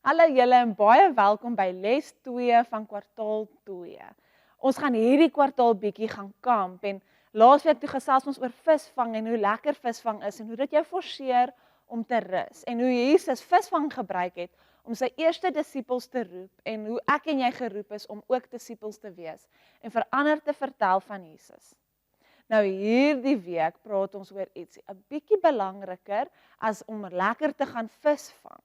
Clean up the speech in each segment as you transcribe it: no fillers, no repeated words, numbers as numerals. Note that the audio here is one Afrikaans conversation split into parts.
Hallo julle en baie welkom by les 2 van kwartaal 2. Ons gaan hierdie kwartaal bietjie gaan kamp en laasweek toe gesels ons oor visvang en hoe lekker visvang is en hoe dit jou forceer om te rus en hoe Jesus visvang gebruik het om sy eerste disippels te roep en hoe ek en jy geroep is om ook disippels te wees en vir ander te vertel van Jesus. Nou hierdie week praat ons oor ietsie 'n bietjie belangriker as om lekker te gaan visvang.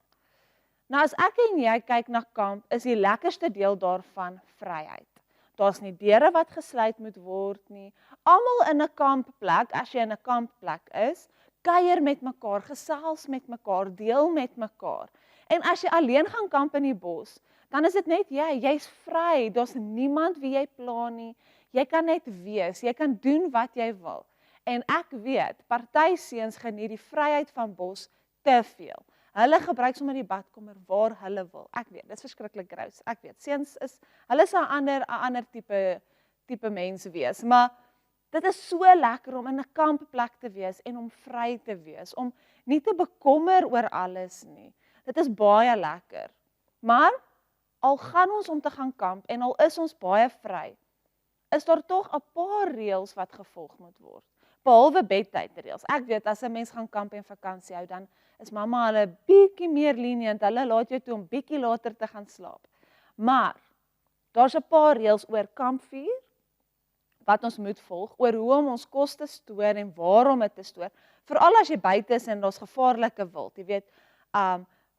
Nou as ek en jy kyk na kamp, is die lekkerste deel daarvan vryheid. Daar's nie deure wat gesluit moet word nie. Almal in 'n kampplek, as jy in 'n kampplek is, kuier met mekaar, gesels met mekaar, deel met mekaar. En as jy alleen gaan kamp in die bos, dan is dit net jy's vry. Daar's niemand wie jy pla nie. Jy kan net wees, jy kan doen wat jy wil. En ek weet, party seuns geniet die vryheid van bos te veel. Hulle gebruik sommer die badkamer waar hulle wil. Ek weet, dit is verskriklik gross. Ek weet, seuns hulle sal 'n ander tipe mens wees, maar dit is so lekker om in 'n kampplek te wees en om vry te wees, om nie te bekommer oor alles nie. Dit is baie lekker. Maar al gaan ons om te gaan kamp en al is ons baie vry, is daar tog 'n paar reëls wat gevolg moet word. Behalwe bedtydreëls. Ek weet as 'n mens gaan kamp en vakansie hou, dan is mamma hulle bietjie meer lenient. Hulle laat jou toe om bietjie later te gaan slaap. Maar daar's 'n paar reëls oor kampvuur wat ons moet volg, oor hoe om ons kos te stoor en waarom dit te stoor. Veral as jy buite is en daar's gevaarlike wild. Jy weet,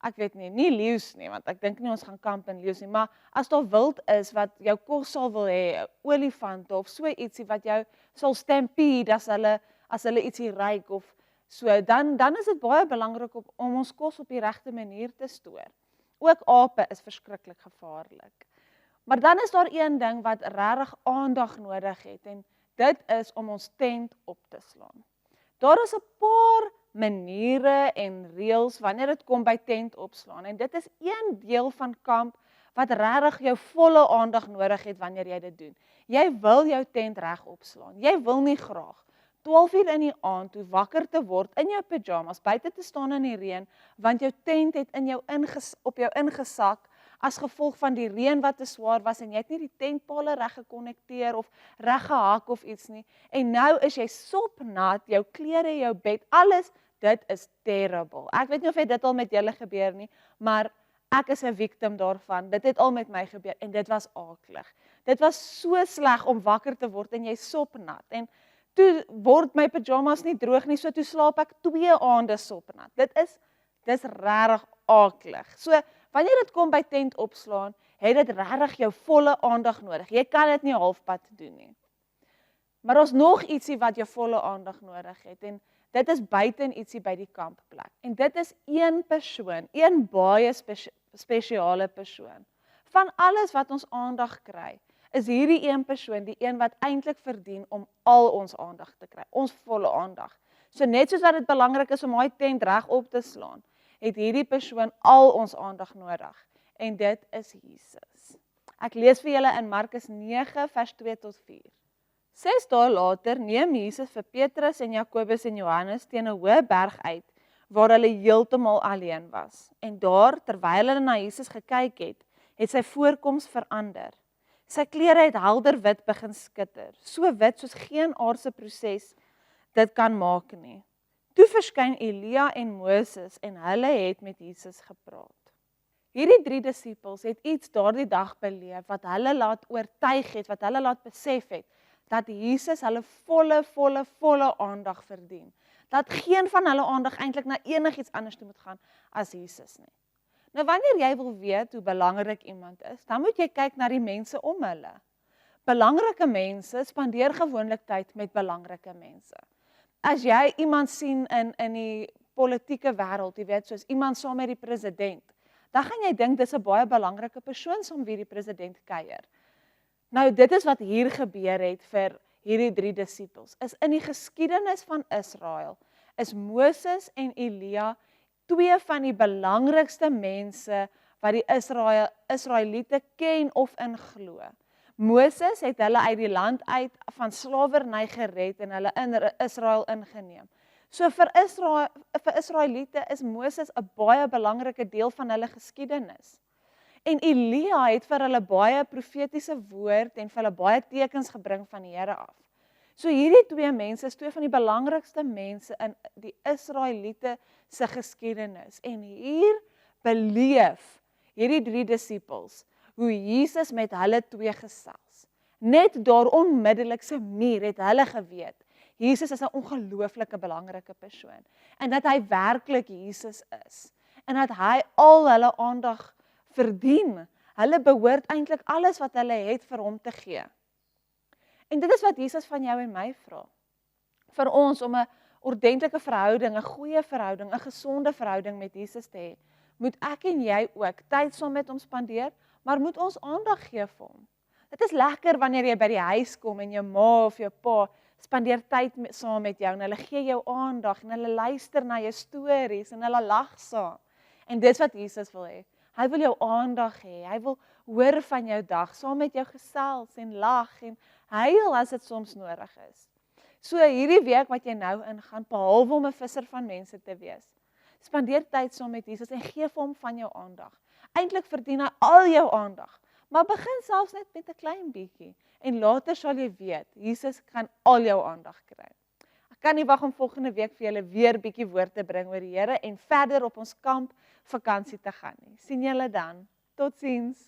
ek weet nie leeu's nie, want ek dink nie ons gaan kamp in leeu's nie, maar as daar wild is wat jou kos sal wil hê, olifante of so ietsie wat jou sal stampede as hulle ietsie ruik of so, dan is dit baie belangrik om ons kos op die regte manier te stoor. Ook ape is verskriklik gevaarlik. Maar dan is daar een ding wat regtig aandag nodig het en dit is om ons tent op te slaan. Daar is 'n paar maniere en reëls wanneer dit kom by tent opslaan en dit is een deel van kamp wat regtig jou volle aandag nodig het wanneer jy dit doen. Jy wil jou tent reg opslaan. Jy wil nie graag 12 uur in die aand toe wakker te word in jou pyjamas buite te staan in die reën want jou tent het op jou ingesak as gevolg van die reën wat te swaar was en jy het nie die tentpale reg gekonnekteer of reg gehak of iets nie. En nou is jy sopnat, jou klere, jou bed, alles, dit is terrible. Ek weet nie of dit al met julle gebeur nie, maar ek is 'n victim daarvan. Dit het al met my gebeur en dit was aaklig. Dit was so sleg om wakker te word en jy sopnat. En toe word my pyjamas nie droog nie, so toe slaap ek 2 aande sopnat. Dis regtig aaklig. So wanneer dit kom by tent opslaan, het dit regtig jou volle aandag nodig. Jy kan dit nie halfpad doen nie. Maar ons nog ietsie wat jou volle aandag nodig het en dit is buiten ietsie by die kampplek. En dit is een persoon, een baie spesiale persoon. Van alles wat ons aandag kry, is hierdie een persoon die een wat eintlik verdien om al ons aandag te kry, ons volle aandag. So net soos wat dit belangrik is om daai tent reg op te slaan, het hierdie persoon al ons aandag nodig. En dit is Jesus. Ek lees vir julle in Markus 9 vers 2 tot 4. 6 dae later neem Jesus vir Petrus en Jakobus en Johannes teen 'n hoë berg uit, waar hulle heeltemal alleen was. En daar, terwyl hulle na Jesus gekyk het sy voorkoms verander. Sy klere het helder wit begin skitter, so wit soos geen aardse proses dit kan maak nie. Toe verskyn Elia en Moses en hulle het met Jesus gepraat. Hierdie 3 disippels het iets daardie dag beleef wat hulle laat oortuig het, wat hulle laat besef het, dat Jesus hulle volle aandag verdien. Dat geen van hulle aandag eintlik na enigiets anders toe moet gaan as Jesus nie. Nou wanneer jy wil weet hoe belangrik iemand is, dan moet jy kyk na die mense om hulle. Belangrike mense spandeer gewoonlik tyd met belangrike mense. As jy iemand sien in die politieke wêreld, jy weet, soos iemand saam met die president, dan gaan jy dink dis 'n baie belangrike persoon saam wie die president kuier. Nou dit is wat hier gebeur het vir hierdie 3 disippels. Is in die geskiedenis van Israel, is Moses en Elia 2 van die belangrikste mense wat die Israeliete ken of in glo. Moses het hulle uit die land uit van slawerny gered en hulle in Israel ingeneem. So vir Israeliete is Moses 'n baie belangrike deel van hulle geskiedenis. En Elia het vir hulle baie profetiese woord en vir hulle baie tekens gebring van die Here af. So hierdie twee mense is twee van die belangrikste mense in die Israeliete se geskiedenis. En hier beleef hierdie 3 disippels hoe Jesus met hulle twee gesels. Net daar onmiddellik se muur het hulle geweet, Jesus is 'n ongelooflike belangrike persoon. En dat hy werklik Jesus is. En dat hy al hulle aandag verdien. Hulle behoort eintlik alles wat hulle het vir hom te gee. En dit is wat Jesus van jou en my vra. Vir ons om 'n ordentlike verhouding, 'n goeie verhouding, 'n gesonde verhouding met Jesus te hê, moet ek en jy ook tyd saam met hom spandeer, maar moet ons aandag gee vir hom. Dit is lekker wanneer jy by die huis kom en jou ma of jou pa spandeer tyd saam met jou en hulle gee jou aandag en hulle luister na jou stories en hulle lag saam. En dis wat Jesus wil hê. Hy wil jou aandag hê. Hy wil hoor van jou dag, saam met jou gesels en lag en huil as dit soms nodig is. So hierdie week wat jy nou ingaan, behalwe om 'n visser van mense te wees, spandeer tyd saam met Jesus en gee vir hom van jou aandag. Eintlik verdien hy al jou aandag, maar begin selfs net met 'n klein bietjie en later sal jy weet, Jesus kan al jou aandag kry. Ek kan nie wag om volgende week vir julle weer bietjie woord te bring oor die Here en verder op ons kamp vakansie te gaan nie. Sien julle dan. Totsiens.